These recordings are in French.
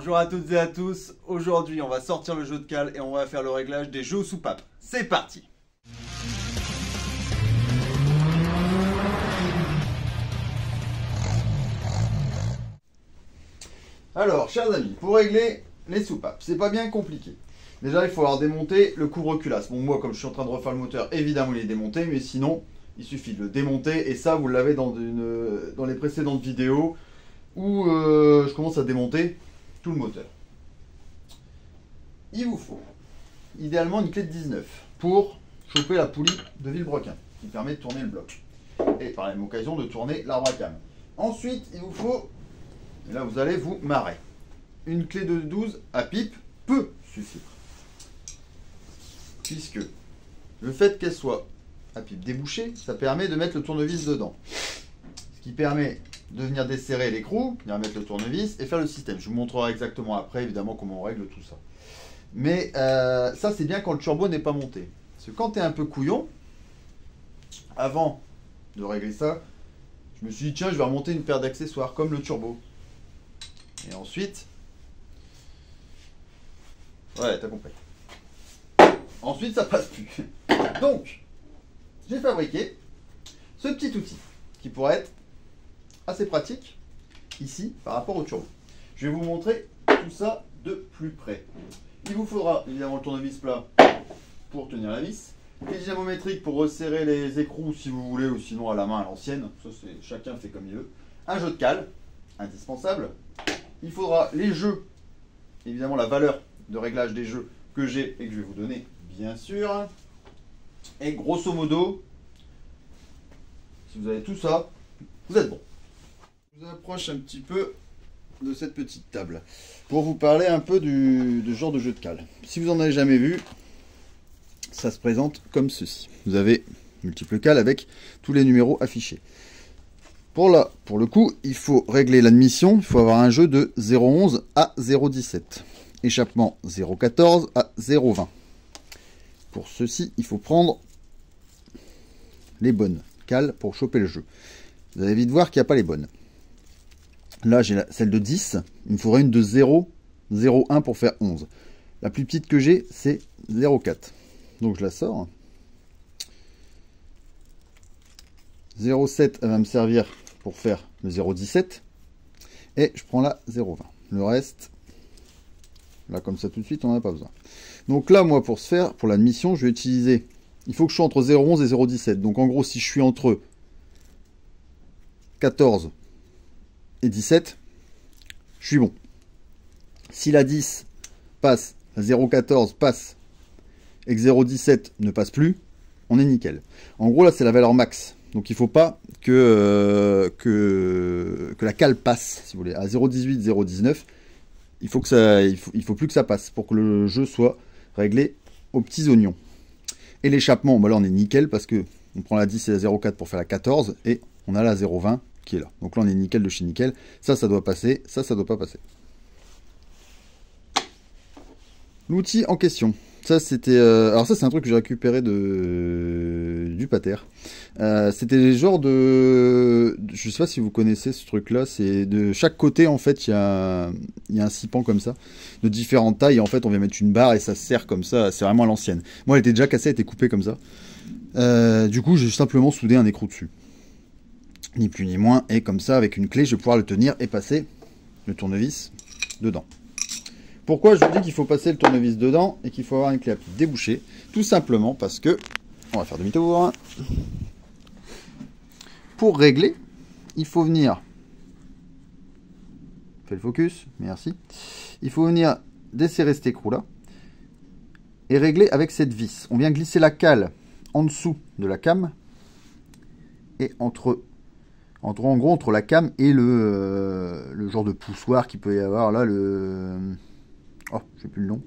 Bonjour à toutes et à tous, aujourd'hui on va sortir le jeu de cale et on va faire le réglage des jeux aux soupapes. C'est parti! Alors, chers amis, pour régler les soupapes, c'est pas bien compliqué. Déjà, il faut avoir démonté le couvre-culasse. Bon, moi, comme je suis en train de refaire le moteur, évidemment, il est démonté, mais sinon, il suffit de le démonter. Et ça, vous l'avez dans les précédentes vidéos où je commence à démonter tout le moteur. Il vous faut, idéalement, une clé de 19 pour choper la poulie de vilebrequin qui permet de tourner le bloc. Et par la même occasion, de tourner l'arbre à cam. Ensuite, il vous faut, et là, vous allez vous marrer. Une clé de 12 à pipe peut suffire. Puisque le fait qu'elle soit à pipe débouchée, ça permet de mettre le tournevis dedans. Ce qui permet de venir desserrer l'écrou, venir mettre le tournevis et faire le système. Je vous montrerai exactement après, évidemment, comment on règle tout ça. Mais ça, c'est bien quand le turbo n'est pas monté. Parce que quand tu es un peu couillon, avant de régler ça, je me suis dit, tiens, je vais remonter une paire d'accessoires, comme le turbo. Et ensuite... Ouais, t'as compris. Ensuite, ça passe plus. Donc, j'ai fabriqué ce petit outil qui pourrait être assez pratique ici par rapport au turbo. Je vais vous montrer tout ça de plus près. Il vous faudra évidemment le tournevis plat pour tenir la vis, les dynamométriques pour resserrer les écrous si vous voulez, ou sinon à la main à l'ancienne. Ça, c'est chacun fait comme il veut. Un jeu de cale, indispensable. Il faudra les jeux, évidemment la valeur de réglage des jeux que j'ai et que je vais vous donner, bien sûr. Et grosso modo, si vous avez tout ça, vous êtes bon. Je vous approche un petit peu de cette petite table pour vous parler un peu de genre de jeu de cale. Si vous n'en avez jamais vu, ça se présente comme ceci. Vous avez multiples cales avec tous les numéros affichés. Pour le coup, il faut régler l'admission. Il faut avoir un jeu de 0,11 à 0,17. Échappement 0,14 à 0,20. Pour ceci, il faut prendre les bonnes cales pour choper le jeu. Vous allez vite voir qu'il n'y a pas les bonnes. Là, j'ai celle de 10. Il me faudrait une de 0,01 pour faire 11. La plus petite que j'ai, c'est 0,4. Donc, je la sors. 0,7, elle va me servir pour faire le 0,17. Et je prends la 0,20. Le reste, là, comme ça, tout de suite, on n'en a pas besoin. Donc là, moi, pour l'admission, je vais utiliser... Il faut que je sois entre 0,11 et 0,17. Donc, en gros, si je suis entre 14 et 17, je suis bon. Si la 10 passe, la 0,14 passe, et que 0,17 ne passe plus, on est nickel. En gros, là, c'est la valeur max. Donc, il ne faut pas que la cale passe, si vous voulez. À 0,18, 0,19, il faut plus que ça passe pour que le jeu soit réglé aux petits oignons. Et l'échappement, bah là, on est nickel parce que on prend la 10 et la 0,4 pour faire la 14 et on a la 0,20 qui est là. Donc là, on est nickel de chez nickel. Ça doit passer. Ça doit pas passer. L'outil en question. Ça, c'était... alors ça, c'est un truc que j'ai récupéré du pater. C'était genre de... Je sais pas si vous connaissez ce truc-là. C'est de chaque côté, en fait, il y a un six pans comme ça, de différentes tailles. Et en fait, on vient mettre une barre et ça se serre comme ça. C'est vraiment à l'ancienne. Moi, elle était déjà cassée, elle était coupée comme ça. Du coup, j'ai simplement soudé un écrou dessus. Ni plus ni moins. Et comme ça, avec une clé, je vais pouvoir le tenir et passer le tournevis dedans. Pourquoi je vous dis qu'il faut passer le tournevis dedans et qu'il faut avoir une clé à pipe débouchée? Tout simplement parce que, on va faire demi-tour. Pour régler, il faut venir, fais le focus, merci. Il faut venir desserrer cet écrou là et régler avec cette vis. On vient glisser la cale en dessous de la came et en gros entre la came et le genre de poussoir qu'il peut y avoir là, oh, je sais plus le nom.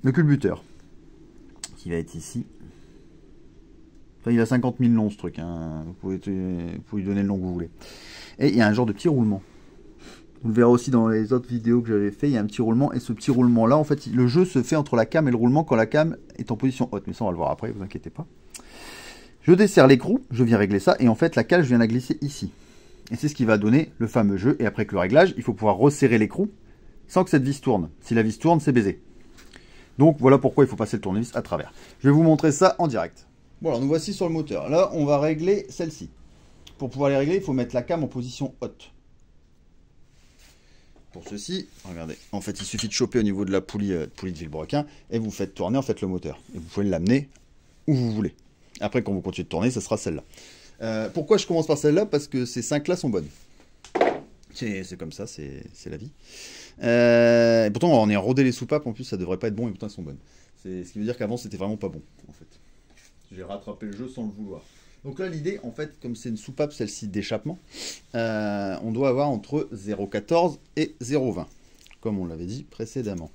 Le culbuteur. Qui va être ici. Enfin, il a 50 000 noms ce truc. Hein. Vous pouvez lui donner le nom que vous voulez. Et il y a un genre de petit roulement. Vous le verrez aussi dans les autres vidéos que j'avais fait. Il y a un petit roulement. Et ce petit roulement là, en fait, le jeu se fait entre la came et le roulement quand la came est en position haute. Mais ça, on va le voir après, vous inquiétez pas. Je desserre l'écrou. Je viens régler ça. Et en fait, la cale, je viens la glisser ici. Et c'est ce qui va donner le fameux jeu. Et après que le réglage, il faut pouvoir resserrer l'écrou sans que cette vis tourne. Si la vis tourne, c'est baisé. Donc voilà pourquoi il faut passer le tournevis à travers. Je vais vous montrer ça en direct. Bon, alors nous voici sur le moteur. Là, on va régler celle-ci. Pour pouvoir les régler, il faut mettre la cam en position haute. Pour ceci, regardez, en fait, il suffit de choper au niveau de la poulie de Villebrequin et vous faites tourner en fait le moteur. Et vous pouvez l'amener où vous voulez. Après, quand vous continuez de tourner, ça sera celle-là. Pourquoi je commence par celle-là? Parce que ces 5-là sont bonnes. C'est comme ça, c'est la vie. Et pourtant, on est rodé les soupapes, en plus, ça devrait pas être bon, et pourtant, elles sont bonnes. Ce qui veut dire qu'avant, c'était vraiment pas bon, en fait. J'ai rattrapé le jeu sans le vouloir. Donc là, l'idée, en fait, comme c'est une soupape, celle-ci d'échappement, on doit avoir entre 0,14 et 0,20, comme on l'avait dit précédemment.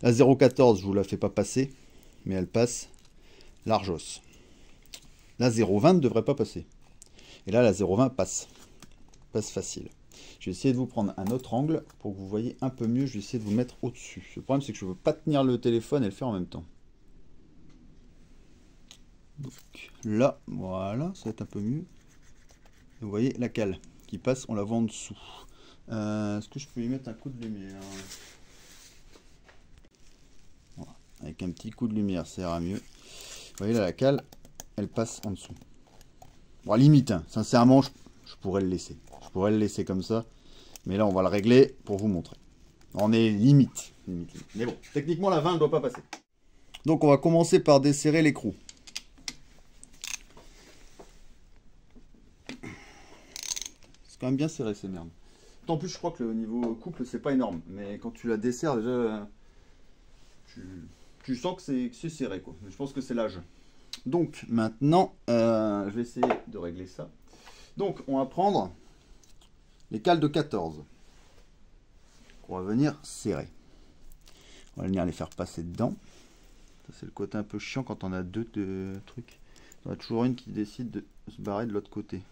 La 0,14, je vous la fais pas passer, mais elle passe largos. La 0,20 ne devrait pas passer. Et là, la 0,20 passe. Passe facile. Je vais essayer de vous prendre un autre angle pour que vous voyez un peu mieux. Je vais essayer de vous mettre au-dessus. Le problème, c'est que je ne veux pas tenir le téléphone et le faire en même temps. Donc là, voilà, ça va être un peu mieux. Vous voyez la cale qui passe, on la voit en dessous. Est-ce que je peux y mettre un coup de lumière? Voilà. Avec un petit coup de lumière, ça ira mieux. Vous voyez là, la cale, elle passe en dessous. Bon, limite, hein. Sincèrement, je pourrais le laisser. Je pourrais le laisser comme ça. Mais là, on va le régler pour vous montrer. On est limite. Mais bon, techniquement, la 20 ne doit pas passer. Donc, on va commencer par desserrer l'écrou. C'est quand même bien serré, ces merdes. En plus, je crois que le niveau couple, c'est pas énorme. Mais quand tu la desserres, déjà, tu sens que c'est serré, quoi. Mais je pense que c'est l'âge. Donc, maintenant, je vais essayer de régler ça. Donc, on va prendre les cales de 14. On va venir serrer. On va venir les faire passer dedans. Ça, c'est le côté un peu chiant quand on a deux trucs. Il y en a toujours une qui décide de se barrer de l'autre côté.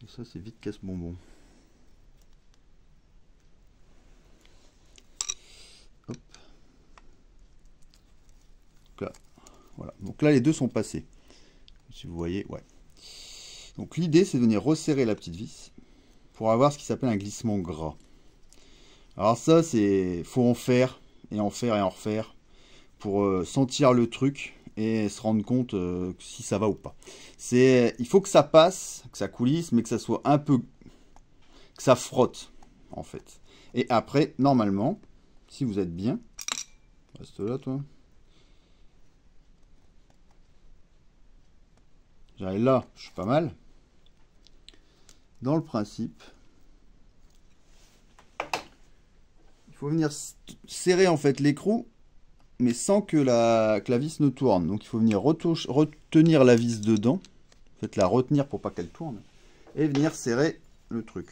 Et ça, c'est vite casse-bonbon. Hop. Donc là, voilà. Donc là, les deux sont passés. Si vous voyez, ouais. Donc l'idée, c'est de venir resserrer la petite vis pour avoir ce qui s'appelle un glissement gras. Alors ça, c'est faut en faire et en faire et en refaire pour sentir le truc et se rendre compte si ça va ou pas. Il faut que ça passe, que ça coulisse, mais que ça soit un peu, que ça frotte en fait. Et après, normalement, si vous êtes bien, reste là toi. J'arrive là, je suis pas mal. Dans le principe, il faut venir serrer en fait l'écrou, mais sans que la vis ne tourne. Donc il faut venir retenir la vis dedans, en fait la retenir pour pas qu'elle tourne, et venir serrer le truc.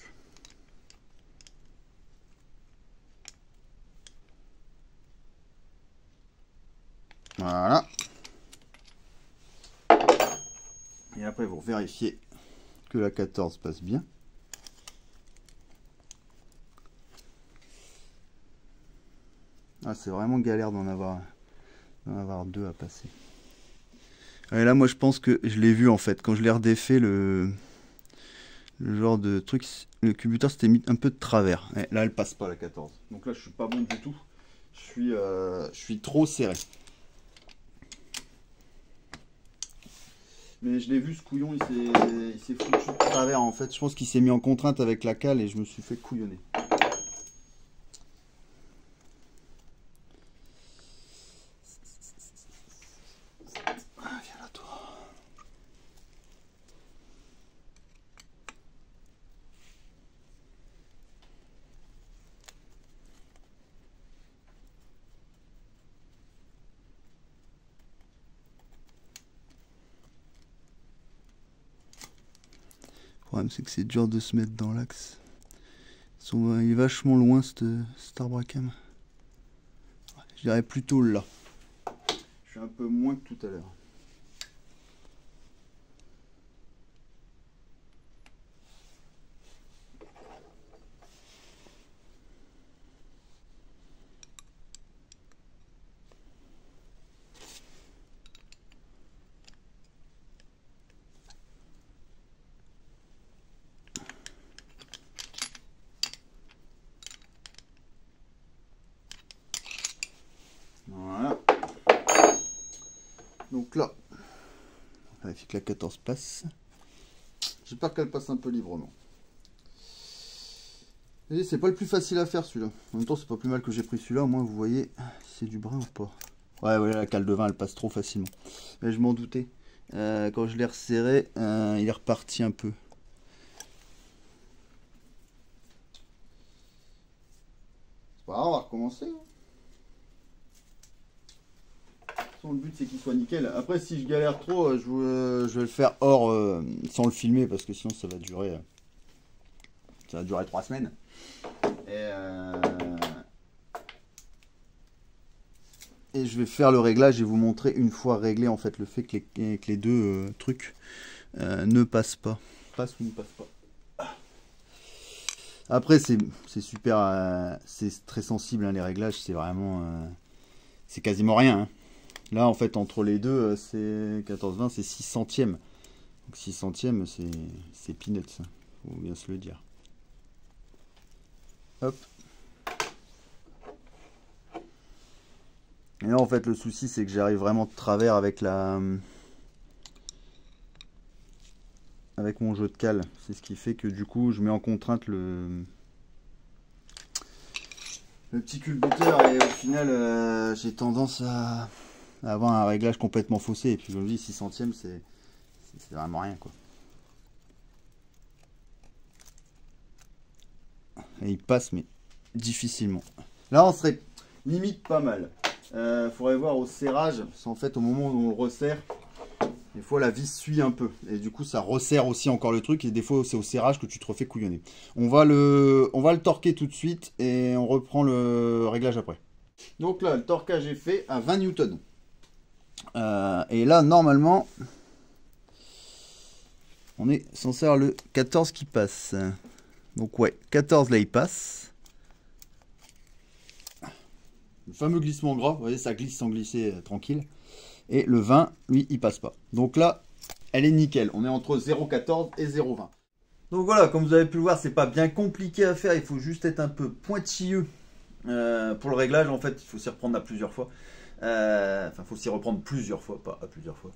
Voilà. Et après vous vérifiez que la 14 passe bien. Ah, c'est vraiment galère d'en avoir deux à passer. Et là, moi, je pense que je l'ai vu en fait. Quand je l'ai redéfait, le genre de truc, le cubuteur s'était mis un peu de travers. Et là, elle passe pas la 14. Donc là, je suis pas bon du tout. Je suis trop serré. Mais je l'ai vu, ce couillon, il s'est foutu de travers en fait. Je pense qu'il s'est mis en contrainte avec la cale et je me suis fait couillonner. Le problème, c'est que c'est dur de se mettre dans l'axe. Il est vachement loin, cet Arbracam. Je dirais plutôt là. Je suis un peu moins que tout à l'heure. Donc là, on vérifie que la 14 passe. J'espère qu'elle passe un peu librement. Et c'est pas le plus facile à faire celui-là. En même temps, c'est pas plus mal que j'ai pris celui-là. Au moins, vous voyez si c'est du brin ou pas. Ouais, voilà, la cale de vin, elle passe trop facilement. Mais je m'en doutais. Quand je l'ai resserré, il est reparti un peu. C'est pas grave, on va recommencer. Le but c'est qu'il soit nickel. Après si je galère trop, je vais le faire hors sans le filmer parce que sinon ça va durer 3 semaines. Et je vais faire le réglage et vous montrer une fois réglé en fait le fait que les deux trucs ne passent pas. Passent ou ne passent pas. Après c'est super, c'est très sensible hein, les réglages, c'est vraiment c'est quasiment rien. Hein. Là, en fait, entre les deux, c'est 14-20, c'est 6 centièmes. Donc 6 centièmes, c'est peanuts, ça. Faut bien se le dire. Hop. Et là, en fait, le souci, c'est que j'arrive vraiment de travers avec avec mon jeu de cale. C'est ce qui fait que, du coup, je mets en contrainte le petit culbuteur et au final, j'ai tendance à avoir un réglage complètement faussé. Et puis je me dis 6 centièmes c'est vraiment rien quoi. Et il passe mais difficilement. Là on serait limite pas mal. Faudrait voir au serrage, parce qu'en fait au moment où on le resserre, des fois la vis suit un peu. Et du coup ça resserre aussi encore le truc et des fois c'est au serrage que tu te refais couillonner. On va le torquer tout de suite et on reprend le réglage après. Donc là le torquage est fait à 20 newtons. Et là normalement on est censé avoir le 14 qui passe. Donc ouais, 14 là il passe. Le fameux glissement gras, vous voyez ça glisse sans glisser tranquille. Et le 20 lui il passe pas. Donc là elle est nickel, on est entre 0,14 et 0,20. Donc voilà, comme vous avez pu le voir, c'est pas bien compliqué à faire, il faut juste être un peu pointilleux pour le réglage. En fait il faut s'y reprendre à plusieurs fois. Enfin, faut s'y reprendre plusieurs fois, pas à plusieurs fois.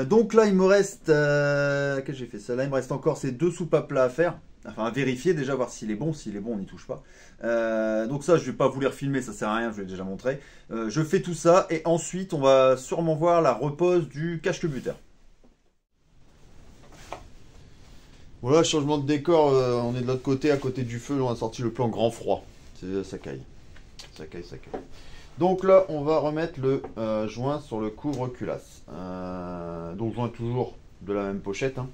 Donc là, il me reste... qu'est-ce que j'ai fait ça? Là, il me reste encore ces 2 soupapes là à faire. Enfin, à vérifier déjà, voir s'il est bon. S'il est bon, on n'y touche pas. Donc ça, je vais pas vous les refilmer, ça sert à rien, je l'ai déjà montré. Je fais tout ça et ensuite, on va sûrement voir la repose du cache-culbuteur. Voilà, changement de décor, on est de l'autre côté, à côté du feu, on a sorti le plan grand froid. Ça caille. Ça caille, ça caille. Donc là, on va remettre le joint sur le couvre-culasse. Donc joint toujours de la même pochette. Hein.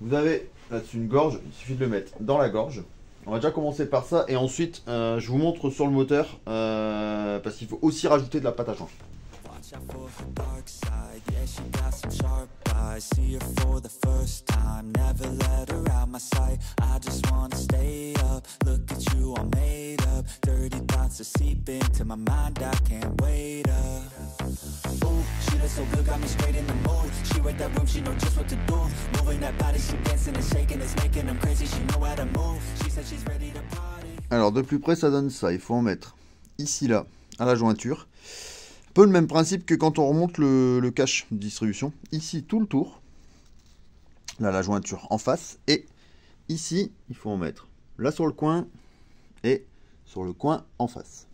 Vous avez là-dessus une gorge, il suffit de le mettre dans la gorge. On va déjà commencer par ça et ensuite je vous montre sur le moteur parce qu'il faut aussi rajouter de la pâte à change. See her for the first time, never let her out my sight. I just wanna stay up, look at you all made up. Dirty thoughts are seeping into my mind, I can't wait up. Ooh, she looks so good, got me straight in the mood. She read that room, she know just what to do. Moving that body, she dancing and shaking, it's making them crazy, she know how to move. She said she's ready to party. Alors de plus près ça donne ça, il faut en mettre ici là, à la jointure. Un peu le même principe que quand on remonte le cache de distribution. Ici, tout le tour. Là, la jointure en face. Et ici, il faut en mettre là sur le coin et sur le coin en face.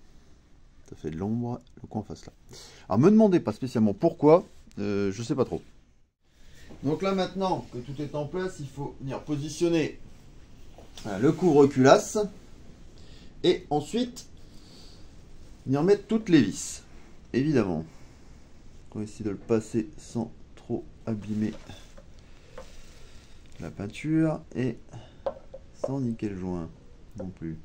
Ça fait de l'ombre, le coin en face là. Alors, me demandez pas spécialement pourquoi. Je sais pas trop. Donc là, maintenant que tout est en place, il faut venir positionner le couvre-culasse. Et ensuite, venir mettre toutes les vis. Évidemment, on va essayer de le passer sans trop abîmer la peinture et sans niquer le joint non plus.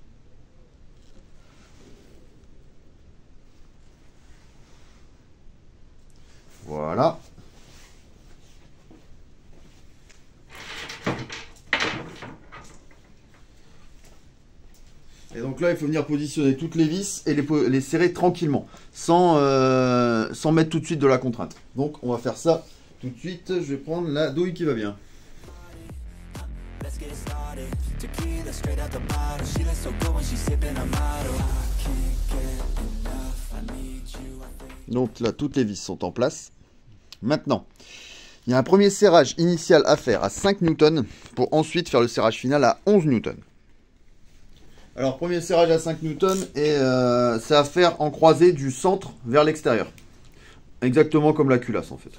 Voilà. Et donc là, il faut venir positionner toutes les vis et les serrer tranquillement, sans mettre tout de suite de la contrainte. Donc on va faire ça tout de suite. Je vais prendre la douille qui va bien. Donc là, toutes les vis sont en place. Maintenant, il y a un premier serrage initial à faire à 5 Newton pour ensuite faire le serrage final à 11 Newton. Alors, premier serrage à 5 Newton et c'est à faire en croisée du centre vers l'extérieur. Exactement comme la culasse en fait.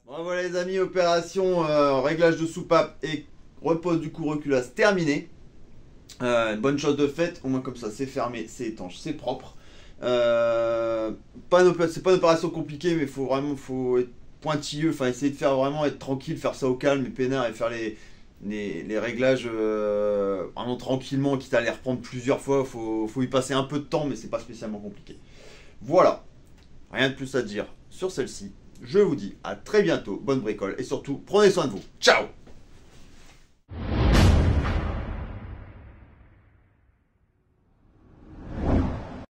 Bon, voilà les amis, opération réglage de soupape et repose du coup reculasse terminée. Bonne chose de faite, au moins comme ça c'est fermé, c'est étanche, c'est propre. C'est pas une opération compliquée, mais faut être pointilleux, enfin essayer de faire vraiment être tranquille, faire ça au calme et peinard et faire les réglages vraiment tranquillement, quitte à les reprendre plusieurs fois. Faut y passer un peu de temps, mais c'est pas spécialement compliqué. Voilà, rien de plus à dire sur celle-ci. Je vous dis à très bientôt, bonne bricole et surtout prenez soin de vous. Ciao!